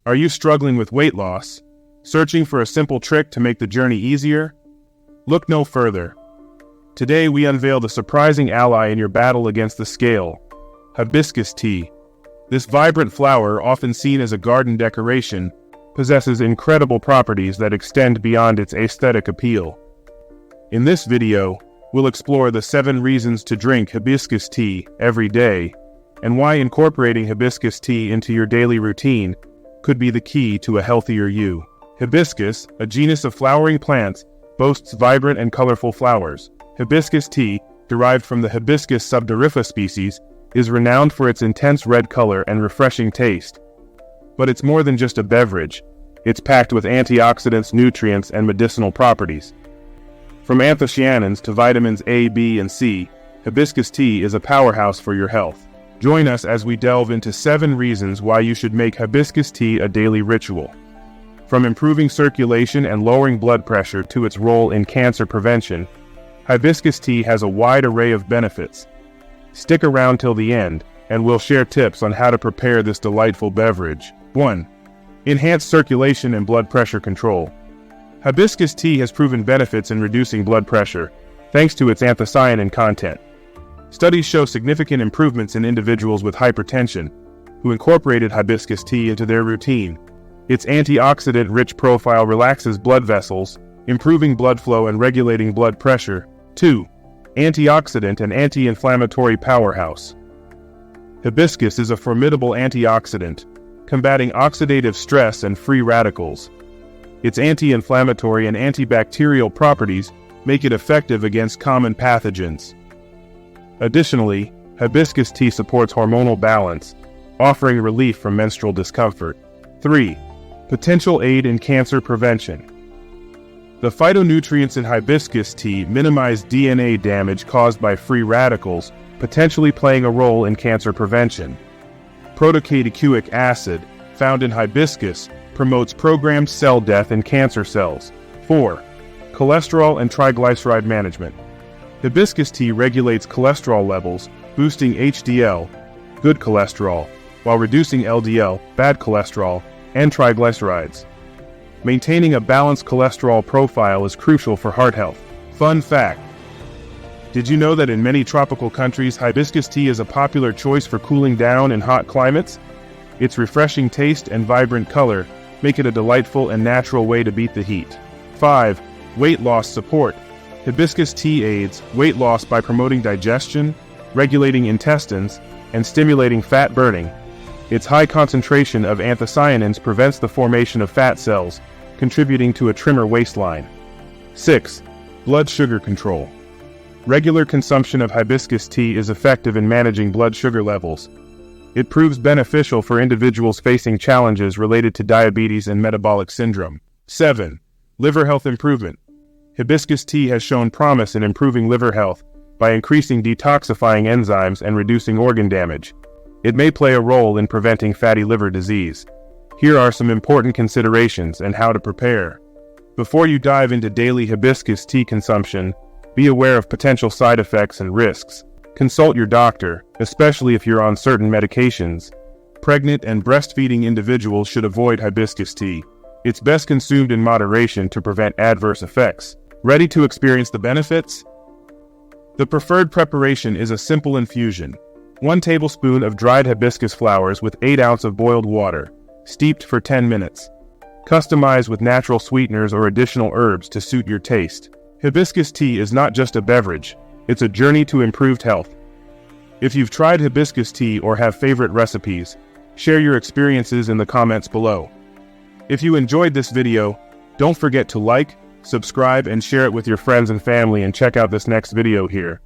Are you struggling with weight loss? Searching for a simple trick to make the journey easier? Look no further. Today we unveil the surprising ally in your battle against the scale, hibiscus tea. This vibrant flower, often seen as a garden decoration, possesses incredible properties that extend beyond its aesthetic appeal. In this video, we'll explore the 7 reasons to drink hibiscus tea every day, and why incorporating hibiscus tea into your daily routine could be the key to a healthier you. Hibiscus, a genus of flowering plants, boasts vibrant and colorful flowers. Hibiscus tea, derived from the Hibiscus sabdariffa species, is renowned for its intense red color and refreshing taste. But it's more than just a beverage. It's packed with antioxidants, nutrients, and medicinal properties. From anthocyanins to vitamins A, B, and C, hibiscus tea is a powerhouse for your health. Join us as we delve into 7 reasons why you should make hibiscus tea a daily ritual. From improving circulation and lowering blood pressure to its role in cancer prevention, hibiscus tea has a wide array of benefits. Stick around till the end, and we'll share tips on how to prepare this delightful beverage. 1. Enhance circulation and blood pressure control. Hibiscus tea has proven benefits in reducing blood pressure, thanks to its anthocyanin content. Studies show significant improvements in individuals with hypertension, who incorporated hibiscus tea into their routine. Its antioxidant-rich profile relaxes blood vessels, improving blood flow and regulating blood pressure. 2. Antioxidant and anti-inflammatory powerhouse. Hibiscus is a formidable antioxidant, combating oxidative stress and free radicals. Its anti-inflammatory and antibacterial properties make it effective against common pathogens. Additionally, hibiscus tea supports hormonal balance, offering relief from menstrual discomfort. 3. Potential aid in cancer prevention. The phytonutrients in hibiscus tea minimize DNA damage caused by free radicals, potentially playing a role in cancer prevention. Protocatechuic acid, found in hibiscus, promotes programmed cell death in cancer cells. 4. Cholesterol and triglyceride management. Hibiscus tea regulates cholesterol levels, boosting HDL, good cholesterol, while reducing LDL, bad cholesterol, and triglycerides. Maintaining a balanced cholesterol profile is crucial for heart health. Fun fact: did you know that in many tropical countries, hibiscus tea is a popular choice for cooling down in hot climates? Its refreshing taste and vibrant color make it a delightful and natural way to beat the heat. 5. Weight loss support. Hibiscus tea aids weight loss by promoting digestion, regulating intestines, and stimulating fat burning. Its high concentration of anthocyanins prevents the formation of fat cells, contributing to a trimmer waistline. 6. Blood sugar control. Regular consumption of hibiscus tea is effective in managing blood sugar levels. It proves beneficial for individuals facing challenges related to diabetes and metabolic syndrome. 7. Liver health improvement. Hibiscus tea has shown promise in improving liver health by increasing detoxifying enzymes and reducing organ damage. It may play a role in preventing fatty liver disease. Here are some important considerations and how to prepare. Before you dive into daily hibiscus tea consumption, be aware of potential side effects and risks. Consult your doctor, especially if you're on certain medications. Pregnant and breastfeeding individuals should avoid hibiscus tea. It's best consumed in moderation to prevent adverse effects. Ready to experience the benefits? The preferred preparation is a simple infusion. 1 tablespoon of dried hibiscus flowers with 8 ounces of boiled water, steeped for 10 minutes. Customize with natural sweeteners or additional herbs to suit your taste. Hibiscus tea is not just a beverage, it's a journey to improved health. If you've tried hibiscus tea or have favorite recipes, share your experiences in the comments below. If you enjoyed this video, don't forget to like, subscribe, and share it with your friends and family, and check out this next video here.